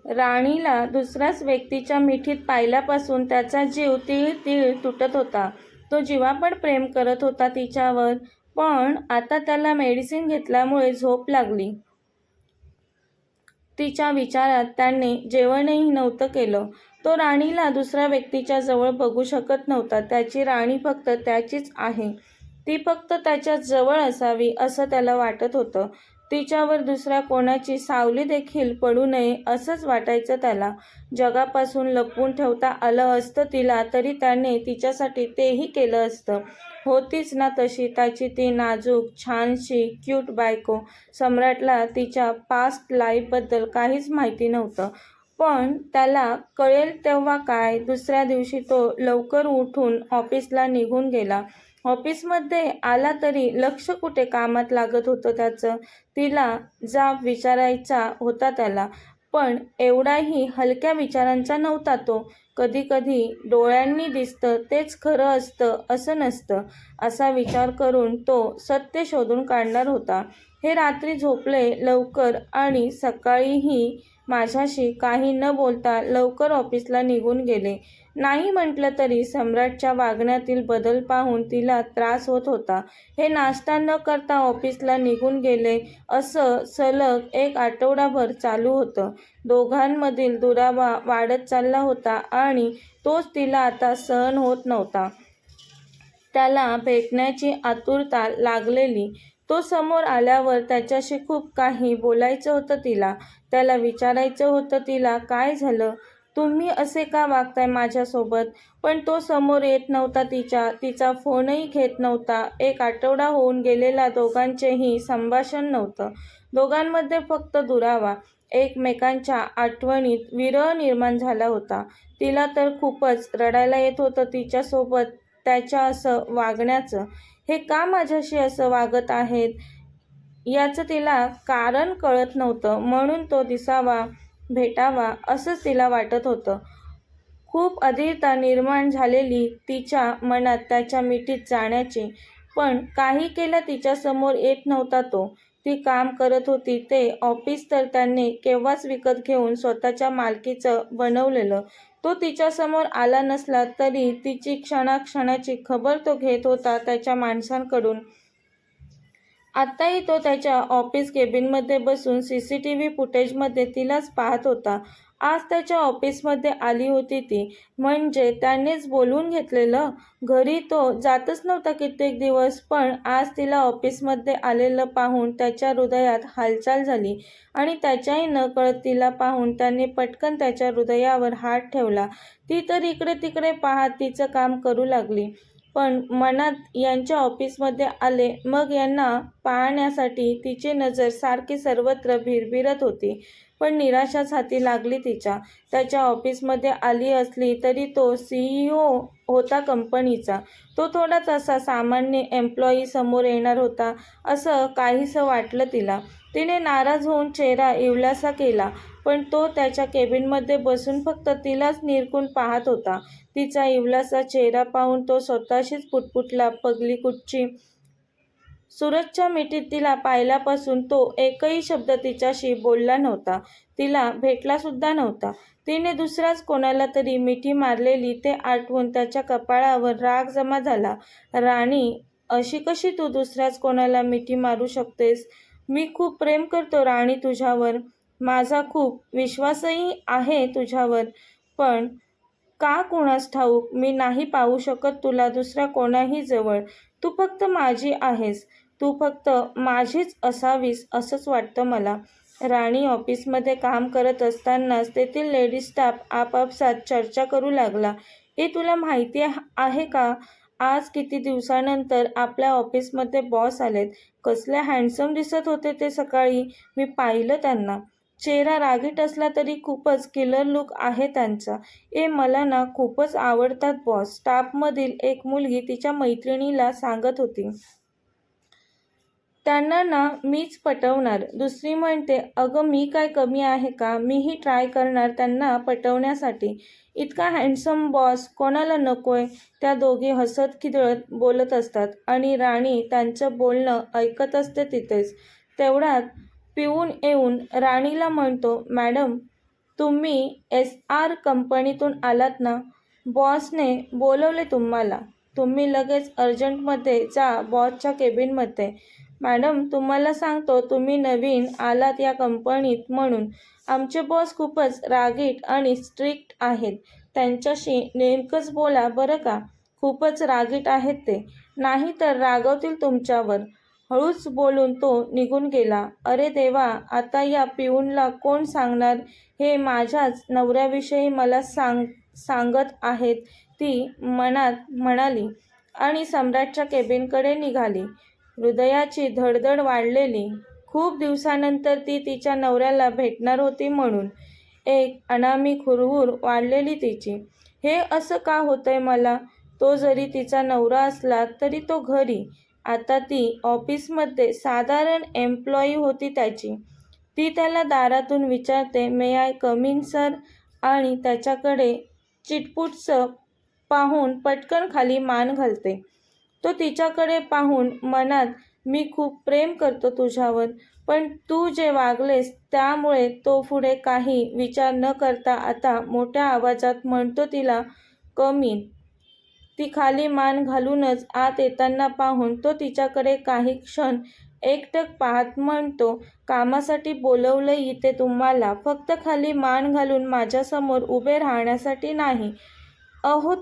राणीला दुसऱ्याच व्यक्तीच्या मिठीत पाहिल्यापासून त्याचा जीव तीळ तीळ तुटत होता. तो जीवापाड प्रेम करत होता तिच्यावर, पण आता त्याला मेडिसिन घेतल्यामुळे झोप लागली. तिच्या विचारात त्याने जेवणही नव्हतं केलं. तो राणीला दुसऱ्या व्यक्तीच्या जवळ बघू शकत नव्हता. त्याची राणी फक्त त्याचीच आहे. ती फक्त त्याच्या जवळ असावी असं त्याला वाटत होतं. तिच्यावर दुसऱ्या कोणाची सावली देखील पडू नये असंच वाटायचं त्याला. जगापासून लपवून ठेवता आलं असतं तिला तरी त्याने तिच्यासाठी तेही केलं असतं. होतीच ना तशी त्याची ती नाजूक, छानशी, क्यूट बायको. सम्राटला तिच्या पास्ट लाईफबद्दल काहीच माहिती नव्हतं. पण त्याला कळेल तेव्हा काय. दुसऱ्या दिवशी तो लवकर उठून ऑफिसला निघून गेला. ऑफिसमध्ये आला तरी लक्ष कुठे कामात लागत होतं त्याचं. तिला जाब विचारायचा होता त्याला, पण एवढाही हलक्या विचारांचा नव्हता तो. कधी कधी डोळ्यांनी दिसतं तेच खरं असतं असं नसतं, असा विचार करून तो सत्य शोधून काढणार होता. हे रात्री झोपले लवकर आणि सकाळीही माझ्याशी काही न बोलता लवकर ऑफिसला निघून गेले. नाही म्हटलं तरी सम्राटच्या वागण्यातील बदल पाहून तिला त्रास होत होता. हे नाश्ता न करता ऑफिसला निघून गेले असं सलग 1 आठवडाभर चालू होतं. दोघांमधील दुरावा वाढत चालला होता आणि तोच तिला आता सहन होत नव्हता. त्याला भेटण्याची आतुरता लागलेली. तो समोर आल्यावर त्याच्याशी खूप काही बोलायचं होतं तिला. त्याला विचारायचं होतं तिला, काय झालं? तुम्ही असे का वागताय माझ्यासोबत? पण तो समोर येत नव्हता तिचा फोनही घेत नव्हता. 1 आठवडा होऊन गेलेला. दोघांचेही संभाषण नव्हतं. दोघांमध्ये फक्त दुरावा. एकमेकांच्या आठवणीत विरह निर्माण झाला होता. तिला तर खूपच रडायला येत होतं तिच्यासोबत त्याच्या असं वागण्याचं. हे का माझ्याशी असं वागत आहेत याचं तिला कारण कळत नव्हतं. म्हणून तो दिसावा, भेटावा असंच तिला वाटत होतं. खूप अधीरता निर्माण झालेली तिच्या मनात त्याच्या मिठीत जाण्याची. पण काही केलं तिच्यासमोर येत नव्हता तो. ती काम करत होती ते ऑफिस तर त्याने केव्हाच विकत घेऊन स्वतःच्या मालकीचं बनवलेलं. तो तिच्यासमोर आला नसला तरी तिची क्षणाक्षणाची खबर तो घेत होता त्याच्या माणसांकडून. आत्ताही तो त्याच्या ऑफिस केबिनमध्ये बसून सीसीटीव्ही फुटेजमध्ये तिलाच पाहत होता. आज त्याच्या ऑफिसमध्ये आली होती ती, म्हणजे त्यानेच बोलवून घेतलेलं. घरी तो जातच नव्हता कित्येक दिवस, पण आज तिला ऑफिसमध्ये आलेलं पाहून त्याच्या हृदयात हालचाल झाली आणि त्याच्याही नकळत तिला पाहून त्याने पटकन त्याच्या हृदयावर हात ठेवला. ती तर इकडे तिकडे पाहत तिचं काम करू लागली. पण मनात यांच्या ऑफिसमध्ये आले मग यांना पाहण्यासाठी तिची नजर सारखी सर्वत्र भिरभिरत होती. पण निराशाच हाती लागली तिच्या. त्याच्या ऑफिसमध्ये आली असली तरी तो CEO होता कंपनीचा. तो थोडाच असा सामान्य एम्प्लॉई समोर येणार होता असं काहीसं वाटलं तिला. तिने नाराज होऊन चेहरा इवलासा केला, पण तो त्याच्या केबिनमध्ये बसून फक्त तिलाच निरखून पाहत होता. तिचा इवलासा चेहरा पाहून तो स्वतःशीच पुटपुटला, पगली कुठची. सूरजच्या मिठीत तिला पाहिल्यापासून तो एकही शब्द तिच्याशी बोलला नव्हता. तिला भेटलासुद्धा नव्हता. तिने दुसऱ्याच कोणाला तरी मिठी मारलेली ते आठवून त्याच्या कपाळावर राग जमा झाला. राणी, अशी कशी तू दुसऱ्याच कोणाला मिठी मारू शकतेस? मी खूप प्रेम करतो राणी तुझ्यावर. माझा खूप विश्वासही आहे तुझ्यावर. पण का कुणास ठाऊक मी नाही पाहू शकत तुला दुसऱ्या कोणाही जवळ. तू फक्त माझी आहेस. तू फक्त माझीच असावीस असंच वाटतं मला. राणी ऑफिसमध्ये काम करत असतानाच तेथील लेडीज स्टाफ आपापसात चर्चा करू लागला. तुला माहिती आहे का, आज किती दिवसानंतर आपल्या ऑफिसमध्ये बॉस आलेत. कसले हँडसम दिसत होते ते सकाळी. मी पाहिलं त्यांना. चेहरा रागीट असला तरी खूपच किलर लुक आहे त्यांचा. मला ना खूपच आवडतात बॉस, स्टाफमधील एक मुलगी तिच्या मैत्रिणीला सांगत होती. त्यांना ना मीच पटवणार. दुसरी म्हणते, अगं मी काय कमी आहे का? मीही ट्राय करणार त्यांना पटवण्यासाठी. इतका हँडसम बॉस कोणाला नकोय? त्या दोघी हसत खिदळत बोलत असतात आणि राणी त्यांचं बोलणं ऐकत असते तिथेच. तेवढ्यात पिऊन येऊन राणीला म्हणतो, मॅडम तुम्ही SR कंपनीतून आलात ना? बॉसने बोलवले तुम्हाला. तुम्ही लगेच अर्जंटमध्ये जा बॉसच्या केबिनमध्ये. मॅडम, तुम्हाला सांगतो तुम्ही नवीन आलात या कंपनीत म्हणून. आमचे बॉस खूपच रागीट आणि स्ट्रिक्ट आहेत. त्यांच्याशी नेमकंच बोला बरं का. खूपच रागीट आहेत ते. नाही तर रागवतील तुमच्यावर. हळूच बोलून तो निघून गेला. अरे देवा, आता या पिऊनला कोण सांगणार हे माझ्याच नवऱ्याविषयी मला सांगत आहेत, ती मनात म्हणाली आणि सम्राटच्या केबिनकडे निघाली. हृदयाची धडधड वाढलेली. खूप दिवसानंतर ती तिच्या नवऱ्याला भेटणार होती म्हणून. एक अनामिक हुरहुर वाढलेली तिची. हे असं का होतंय मला? तो जरी तिचा नवरा असला तरी तो घरी. आता ती ऑफिसमध्ये साधारण एम्प्लॉई होती त्याची. ती त्याला दारातून विचारते, मे आय कम इन सर? आणि त्याच्याकडे चिटपुटचं पाहून पटकन खाली मान घालते. तो तिच्याकडे पाहून मनात, मी खूप प्रेम करतो तुझ्यावर, पण तू जे वागलेस त्यामुळे तो पुढे काही विचार न करता आता मोठ्या आवाजात म्हणतो तिला कम इन. ती खाली मान घालूनच आत येताना पाहून तो तिच्याकडे काही क्षण एकटक पाहत म्हणतो, कामासाठी बोलवलंय इथे तुम्हाला, फक्त खाली मान घालून माझ्यासमोर उभे राहण्यासाठी नाही. अहो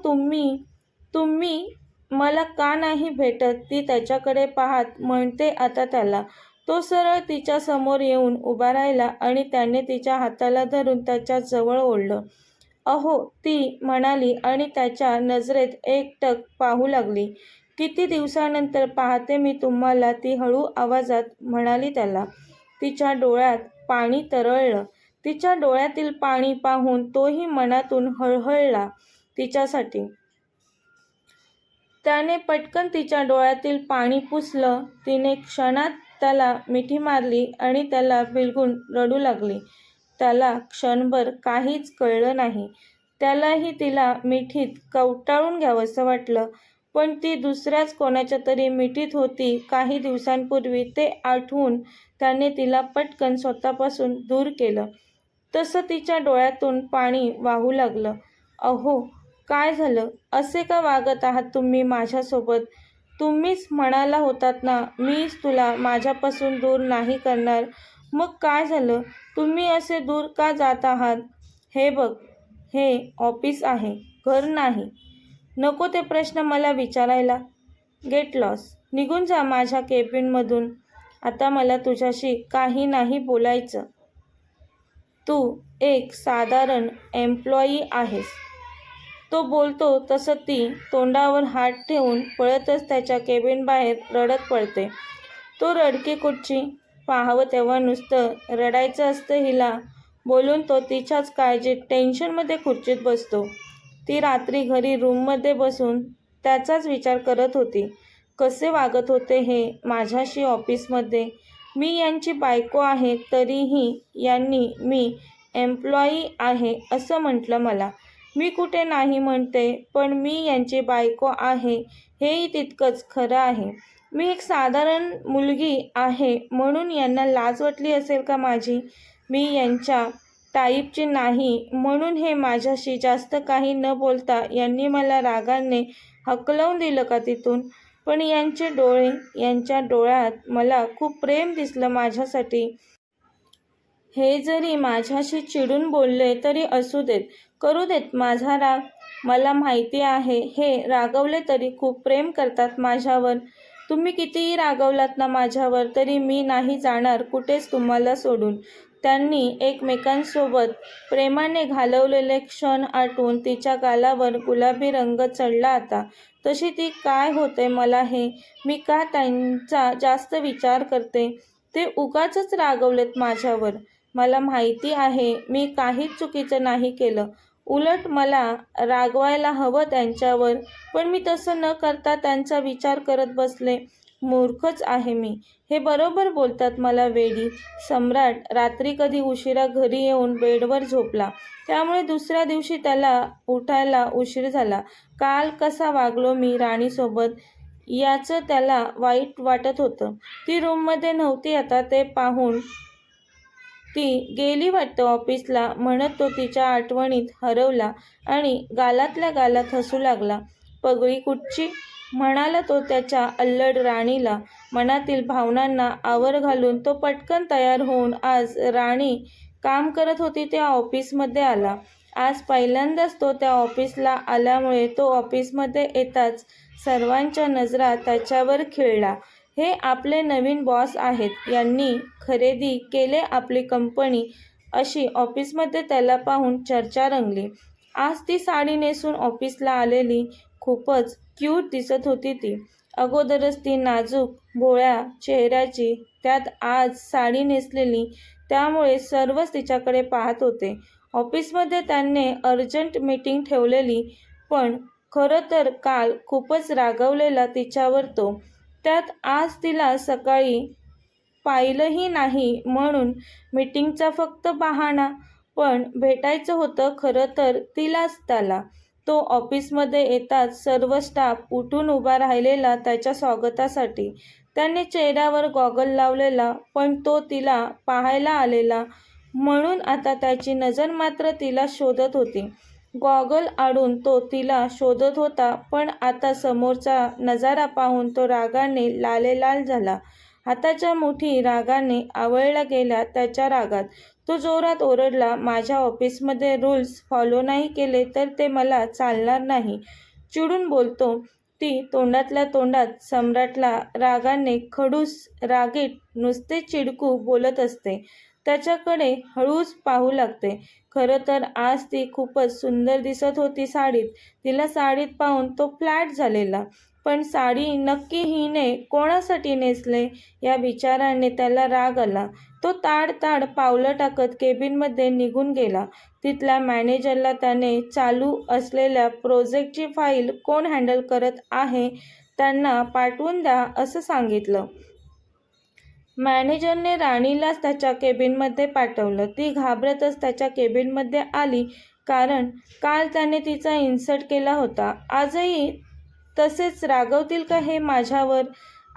तुम्ही मला का नाही भेटत? ती त्याच्याकडे पाहत म्हणते आता त्याला. तो सरळ तिच्या समोर येऊन उभा राहिला आणि त्याने तिच्या हाताला धरून त्याच्या जवळ ओढलं. अहो, ती म्हणाली आणि त्याच्या नजरेत एकटक पाहू लागली. किती दिवसानंतर पाहते मी तुम्हाला, ती हळू आवाजात म्हणाली त्याला. तिच्या डोळ्यात पाणी तरळलं. तिच्या डोळ्यातील पाणी पाहून तोही मनातून हळहळला तिच्यासाठी. त्याने पटकन तिच्या डोळ्यातील पाणी पुसलं. तिने क्षणात त्याला मिठी मारली आणि त्याला बिलगून रडू लागली. त्याला क्षणभर काहीच कळलं नाही. त्यालाही तिला मिठीत कवटाळून घ्यावंसं वाटलं, पण ती दुसऱ्याच कोणाच्या तरी मिठीत होती काही दिवसांपूर्वी ते आठवून त्याने तिला पटकन स्वतःपासून दूर केलं. तसं तिच्या डोळ्यातून पाणी वाहू लागलं. अहो, काय झालं? असे का वागत आहात तुम्ही माझ्यासोबत? तुम्हीच म्हणाला होतात ना, मीच तुला माझ्यापासून दूर नाही करणार. मग काय झालं? तुम्ही असे दूर का जात आहात? हे बघ, हे ऑफिस आहे, घर नाही. नको ते प्रश्न मला विचारायला. Get lost. निघून जा माझ्या केबिनमधून. आता मला तुझ्याशी काही नाही बोलायचं. तू एक साधारण एम्प्लॉई आहेस. तो बोलतो तसं ती तोंडावर हात ठेवून पळतच त्याच्या केबिनबाहेर रडत पडते. तो रडकी कुठची? पाहावं तेव्हा नुसतं रडायचं असतं हिला, बोलून तो तिच्याच काळजीत टेन्शनमध्ये खुर्चीत बसतो. ती रात्री घरी रूममध्ये बसून त्याचाच विचार करत होती. कसे वागत होते हे माझ्याशी ऑफिसमध्ये? मी यांची बायको आहे तरीही यांनी मी एम्प्लॉई आहे असं म्हटलं मला. मी कुठे नाही म्हणते, पण मी यांची बायको आहे हेही तितकंच खरं आहे. मी एक साधारण मुलगी आहे म्हणून यांना लाज वाटली असेल का माझी? मी यांच्या टाईपची नाही म्हणून हे माझ्याशी जास्त काही न बोलता यांनी मला रागाने हकलवून दिलं का तिथून? पण यांचे डोळे, यांच्या डोळ्यात मला खूप प्रेम दिसलं माझ्यासाठी. हे जरी माझ्याशी चिडून बोलले तरी असू देत, करू देत माझा राग. मला माहिती आहे हे रागवले तरी खूप प्रेम करतात माझ्यावर. तुम्ही कितीही रागवलात ना माझ्यावर तरी मी नाही जाणार कुठेच तुम्हाला सोडून. त्यांनी एकमेकांसोबत प्रेमाने घालवलेले क्षण आठवून तिच्या गालावर गुलाबी रंग चढला आता. तशी ती काय होते मला हे? मी का त्यांचा जास्त विचार करते? ते उगाचच रागवलेत माझ्यावर. मला माहिती आहे मी काहीच चुकीचं नाही केलं. उलट मला रागवायला हवं त्यांच्यावर, पण मी तसं न करता त्यांचा विचार करत बसले. मूर्खच आहे मी. हे बरोबर बोलतात मला वेडी. सम्राट रात्री कधी उशिरा घरी येऊन बेडवर झोपला, त्यामुळे दुसऱ्या दिवशी त्याला उठायला उशीर झाला. काल कसा वागलो मी राणीसोबत याचं त्याला वाईट वाटत होतं. ती रूममध्ये नव्हती आता ते पाहून ती गेली वाटतं ऑफिसला म्हणत तो तिच्या आठवणीत हरवला आणि गालातल्या गालात हसू लागला. पगडी कुठची? म्हणाला तो त्याच्या अल्लड राणीला. मनातील भावनांना आवर घालून तो पटकन तयार होऊन आज राणी काम करत होती त्या ऑफिसमध्ये आला. आज पहिल्यांदाच तो त्या ऑफिसला आल्यामुळे तो ऑफिसमध्ये येताच सर्वांच्या नजरा त्याच्यावर खिळल्या. हे आपले नवीन बॉस आहेत. यांनी खरेदी केले आपली कंपनी अशी ऑफिसमध्ये त्याला पाहून चर्चा रंगली. आज ती साडी नेसून ऑफिसला आलेली. खूपच क्यूट दिसत होती ती. अगोदरच ती नाजूक भोळ्या चेहऱ्याची, त्यात आज साडी नेसलेली, त्यामुळे सर्वच तिच्याकडे पाहत होते. ऑफिसमध्ये त्यांनी अर्जंट मीटिंग ठेवलेली, पण खरं तर काल खूपच रागावलेला तिच्यावर तो. त्यात आज तिला सकाळी पाहिलंही नाही म्हणून मीटिंगचा फक्त बहाणा. पण भेटायचं होतं खरं तर तिलाच त्याला. तो ऑफिसमध्ये येताच सर्व स्टाफ उठून उभा राहिलेला त्याच्या स्वागतासाठी. त्याने चेहऱ्यावर गॉगल लावलेला, पण तो तिला पाहायला आलेला म्हणून आता त्याची नजर मात्र तिला शोधत होती. गॉगल आडून तो तिला शोधत होता, पण आता समोरचा नजारा पाहून तो रागाने लालेलाल झाला. हाताच्या मुठी रागाने आवळल्या गेल्या त्याच्या रागात. तो जोरात ओरडला, माझ्या ऑफिसमध्ये रूल्स फॉलो नाही केले तर ते मला चालणार नाही. चिडून बोलतो ती तोंडातल्या तोंडात सम्राटला रागाने खडूस रागीट नुसते चिडकू बोलत असते. त्याच्याकडे हळूच पाहू लागते. खरं तर आज ती खूपच सुंदर दिसत होती साडीत. तिला साडीत पाहून तो फ्लॅट झालेला. पण साडी नक्की हिने कोणासाठी नेसले या विचाराने त्याला राग आला. तो ताड पावलं टाकत केबिनमध्ये निघून गेला. तिथल्या मॅनेजरला त्याने चालू असलेल्या प्रोजेक्टची फाईल कोण हँडल करत आहे त्यांना पाठवून द्या असं सांगितलं. मॅनेजरने राणीलाच त्याच्या केबिनमध्ये पाठवलं. ती घाबरतच त्याच्या केबिनमध्ये आली, कारण काल त्याने तिचा इन्सल्ट केला होता. आजही तसेच रागवतील का हे माझ्यावर?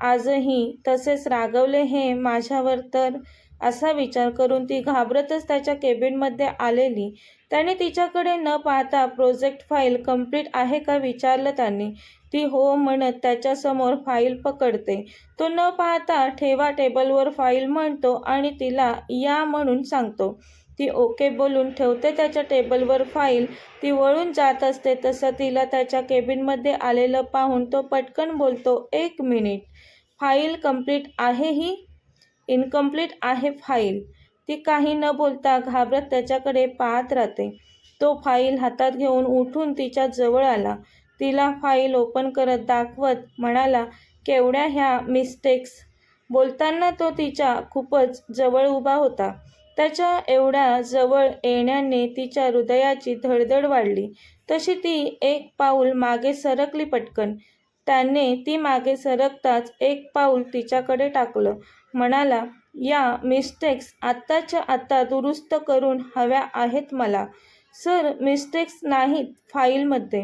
आजही तसेच रागवले हे माझ्यावर तर? असा विचार करून ती घाबरतच त्याच्या केबिनमध्ये आलेली. त्याने तिच्याकडे न पाहता प्रोजेक्ट फाईल कंप्लीट आहे का विचारलं त्याने. ती हो म्हणत त्याच्यासमोर फाईल पकडते. तो न पाहता ठेवा टेबलवर फाईल म्हणतो आणि तिला या म्हणून सांगतो. ती ओके बोलून ठेवते त्याच्या टेबलवर फाईल. ती वळून जात असते तसं तिला त्याच्या केबिनमध्ये आलेलं पाहून तो पटकन बोलतो, 1 मिनिट, फाईल कंप्लीट आहे ही? इनकम्प्लीट आहे फाईल. ती काही न बोलता घाबरत त्याच्याकडे पाहत राहते. तो फाईल हातात घेऊन उठून तिच्या जवळ आला. तिला फाईल ओपन करत दाखवत म्हणाला, केवढ्या ह्या मिस्टेक्स? बोलताना तो तिच्या खूपच जवळ उभा होता. त्याच्या एवढ्या जवळ येण्याने तिच्या हृदयाची धडधड वाढली. तशी ती एक पाऊल मागे सरकली पटकन. त्याने ती मागे सरकताच एक पाऊल तिच्याकडे टाकलं. म्हणाला, या मिस्टेक्स आत्ताच्या आत्ता दुरुस्त करून हव्या आहेत मला. सर, मिस्टेक्स नाहीत फाईलमध्ये.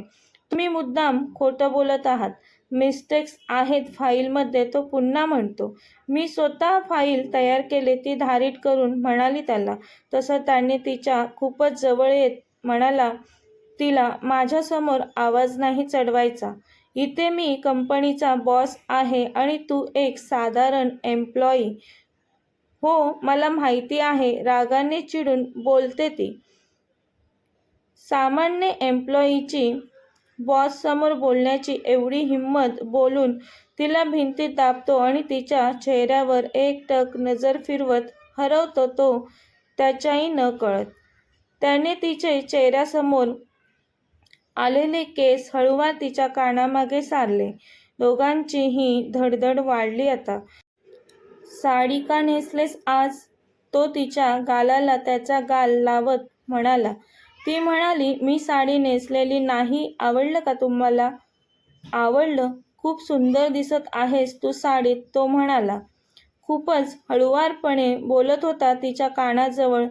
तुम्ही मुद्दाम खोटं बोलत आहात. मिस्टेक्स आहेत फाईलमध्ये, तो पुन्हा म्हणतो. मी स्वतः फाईल तयार केली ती धारीट करून म्हणाली त्याला. तसं त्याने तिच्या खूपच जवळ येत म्हणाला, तिला माझ्यासमोर आवाज नाही चढवायचा. इथे मी कंपनीचा बॉस आहे आणि तू एक साधारण एम्प्लॉई. हो, मला माहिती आहे, रागाने चिडून बोलते ती. सामान्य एम्प्लॉईची बॉससमोर बोलण्याची एवढी हिंमत बोलून तिला भिंतीत दाबतो आणि तिच्या चेहऱ्यावर एकटक नजर फिरवत हरवतो तो त्याच्याही न कळत. त्याने तिचे चेहऱ्यासमोर आलेले केस हळूवार तिच्या कानामागे सारले. दोघांचीही धडधड वाढली आता. साडी का नेसलेस आज? तो तिच्या गालाला त्याचा गाल लावत म्हणाला. ती म्हणाली, मी साडी नेसलेली नाही. आवडलं का तुम्हाला? आवडलं. खूप सुंदर दिसत आहेस तू साडीत, तो म्हणाला. खूपच हळुवारपणे बोलत होता तिच्या कानाजवळ,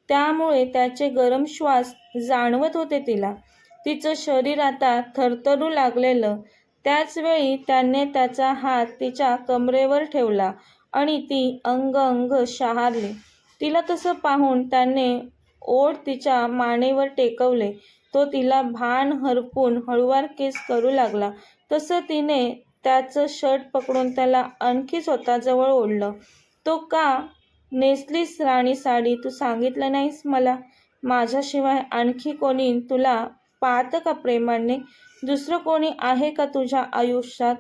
त्यामुळे त्याचे गरम श्वास जाणवत होते तिला. तिचं शरीर आता थरथरू लागलेलं. त्याचवेळी त्याने त्याचा हात तिच्या कमरेवर ठेवला आणि ती अंग शहारली. तिला तसं पाहून त्याने ओठ तिच्या मानेवर टेकवले. तो तिला भान हरपून हळूवार किस करू लागला. तसं तिने त्याचं शर्ट पकडून त्याला आणखी स्वतःजवळ ओढलं. तो का नेसलीस राणी साडी? तू सांगितलं नाहीस मला? माझ्याशिवाय आणखी कोणी तुला पाहतं का प्रेमाने? दुसरं कोणी आहे का तुझ्या आयुष्यात?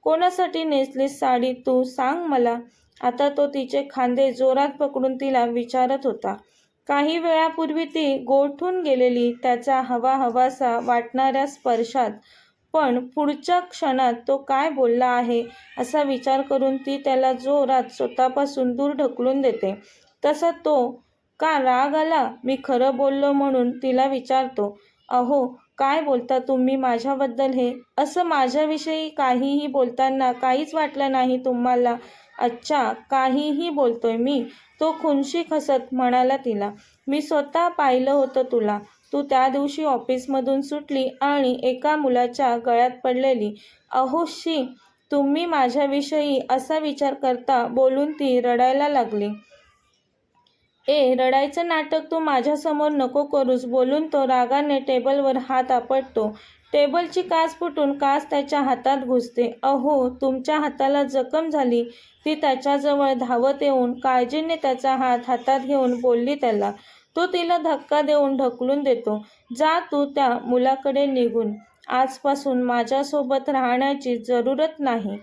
कोणासाठी नेसलीस साडी तू सांग मला? आता तो तिचे खांदे जोरात पकडून तिला विचारत होता. काही वेळापूर्वी ती गोठून गेलेली त्याचा हवाहवासा वाटणाऱ्या स्पर्शात, पण पुढच्या क्षणात तो काय बोलला आहे असा विचार करून ती त्याला जोरात स्वतःपासून दूर ढकलून देते. तसा तो का राग आला? मी खरं बोललो म्हणून तिला विचारतो. अहो, काय बोलता तुम्ही माझ्याबद्दल हे? असं माझ्याविषयी काहीही बोलताना काहीच वाटलं नाही तुम्हाला? अच्छा, काहीही बोलतोय मी? तो खुनशीक हसत म्हणाला तिला. मी स्वतः पाहिलं होतं तुला. तू त्या दिवशी ऑफिसमधून सुटली आणि एका मुलाच्या गळ्यात पडलेली. अहो शी, तुम्ही माझ्याविषयी असा विचार करता बोलून ती रडायला लागली. रडायचं नाटक तू माझ्यासमोर नको करूस, बोलून तो रागाने टेबलवर हात आपटतो. टेबलची काच फुटून काच त्याच्या हातात घुसते. अहो, तुमच्या हाताला जखम झाली. ती त्याच्याजवळ धावत येऊन काळजीने त्याचा हात हातात घेऊन बोलली त्याला. तो तिला धक्का देऊन ढकलून देतो. जा तू त्या मुलाकडे निघून. आजपासून माझ्यासोबत राहण्याची जरूरत नाही.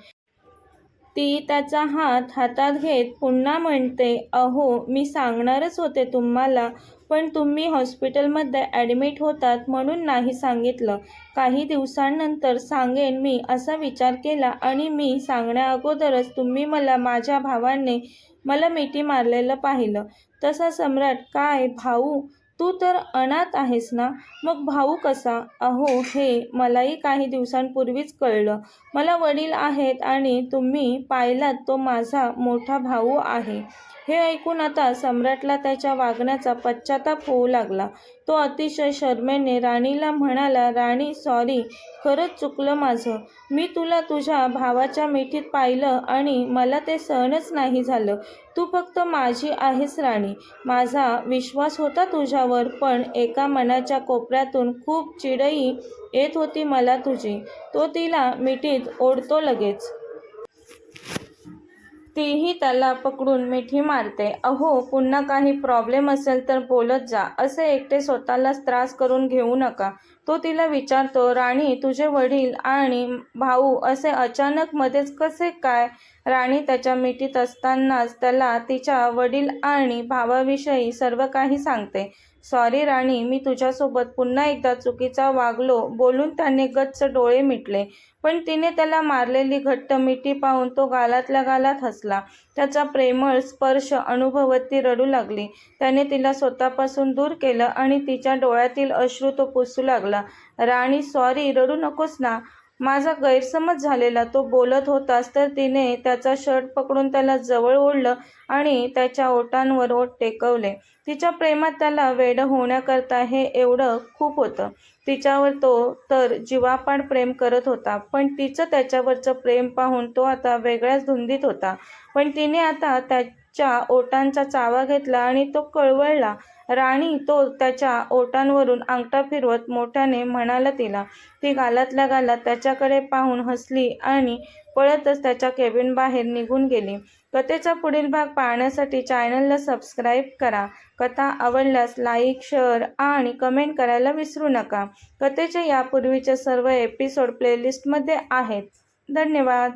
ती त्याचा हात हातात घेत पुन्हा म्हणते, अहो, मी सांगणारच होते तुम्हाला, पण तुम्ही हॉस्पिटलमध्ये ॲडमिट होतात म्हणून नाही सांगितलं. काही दिवसांनंतर सांगेन मी असा विचार केला आणि मी सांगण्याअगोदरच तुम्ही मला माझ्या भावाने मला मिठी मारलेलं पाहिलं. तसा सम्राट, काय भाऊ? तू तर अनाथ आहेस ना? मग भाऊ कसा? अहो, हे मलाही काही दिवसांपूर्वीच कळलं. मला वडील आहेत आणि तुम्ही पाहिलात तो माझा मोठा भाऊ आहे. हे ऐकून आता सम्राटला त्याच्या वागण्याचा पश्चाताप होऊ लागला. तो अतिशय शरमेने राणीला म्हणाला, राणी, सॉरी, खरंच चुकलं माझं. मी तुला तुझ्या भावाच्या मिठीत पाहिलं आणि मला ते सहनच नाही झालं. तू फक्त माझी आहेस राणी. माझा विश्वास होता तुझ्यावर, पण एका मनाच्या कोपऱ्यातून खूप चिडही येत होती मला तुझी. तो तिला मिठीत ओढतो लगेच. तीही त्याला पकडून मिठी मारते. अहो, पुन्हा काही प्रॉब्लेम असेल तर बोलत जा. असे एकटे स्वतःलाच त्रास करून घेऊ नका. तो तिला विचारतो, राणी, तुझे वडील आणि भाऊ असे अचानक मध्येच कसे काय? राणी त्याच्या मिठीत असतानाच त्याला तिच्या वडील आणि भावाविषयी सर्व काही सांगते. सॉरी राणी, मी तुझ्यासोबत पुन्हा एकदा चुकीचा वागलो, बोलून त्याने गच्च डोळे मिटले. पण तिने त्याला मारलेली घट्ट मिठी पाहून तो गालातल्या गालात हसला. त्याचा प्रेमळ स्पर्श अनुभवत ती रडू लागली. त्याने तिला स्वतःपासून दूर केलं आणि तिच्या डोळ्यातील अश्रू तो पुसू लागला. राणी, सॉरी, रडू नकोस ना. माझा गैरसमज झालेला. तो बोलत होताच तर तिने त्याचा शर्ट पकडून त्याला जवळ ओढलं आणि त्याच्या ओठांवर ओठ टेकवले. तिच्या प्रेमात त्याला वेडं होण्याकरता हे एवढं खूप होतं. तिच्यावर तो तर जीवापाड प्रेम करत होता, पण तिचं त्याच्यावरचं प्रेम पाहून तो आता वेगळ्याच धुंदीत होता. पण तिने आता त्याच्या ओठांचा चावा घेतला आणि तो कळवळला. राणी, तो त्याच्या ओठांवरून अंगठा फिरवत मोठ्याने म्हणाला तिला. ती गालातल्या गालात त्याच्याकडे पाहून हसली आणि पळतच त्याच्या केबिन बाहेर निघून गेली. कथेचा पुढील भाग पाहण्यासाठी चॅनलला सबस्क्राईब करा. कथा आवडल्यास लाईक, शेअर आणि कमेंट करायला विसरू नका. कथेचे यापूर्वीचे सर्व एपिसोड प्लेलिस्टमध्ये आहेत. धन्यवाद.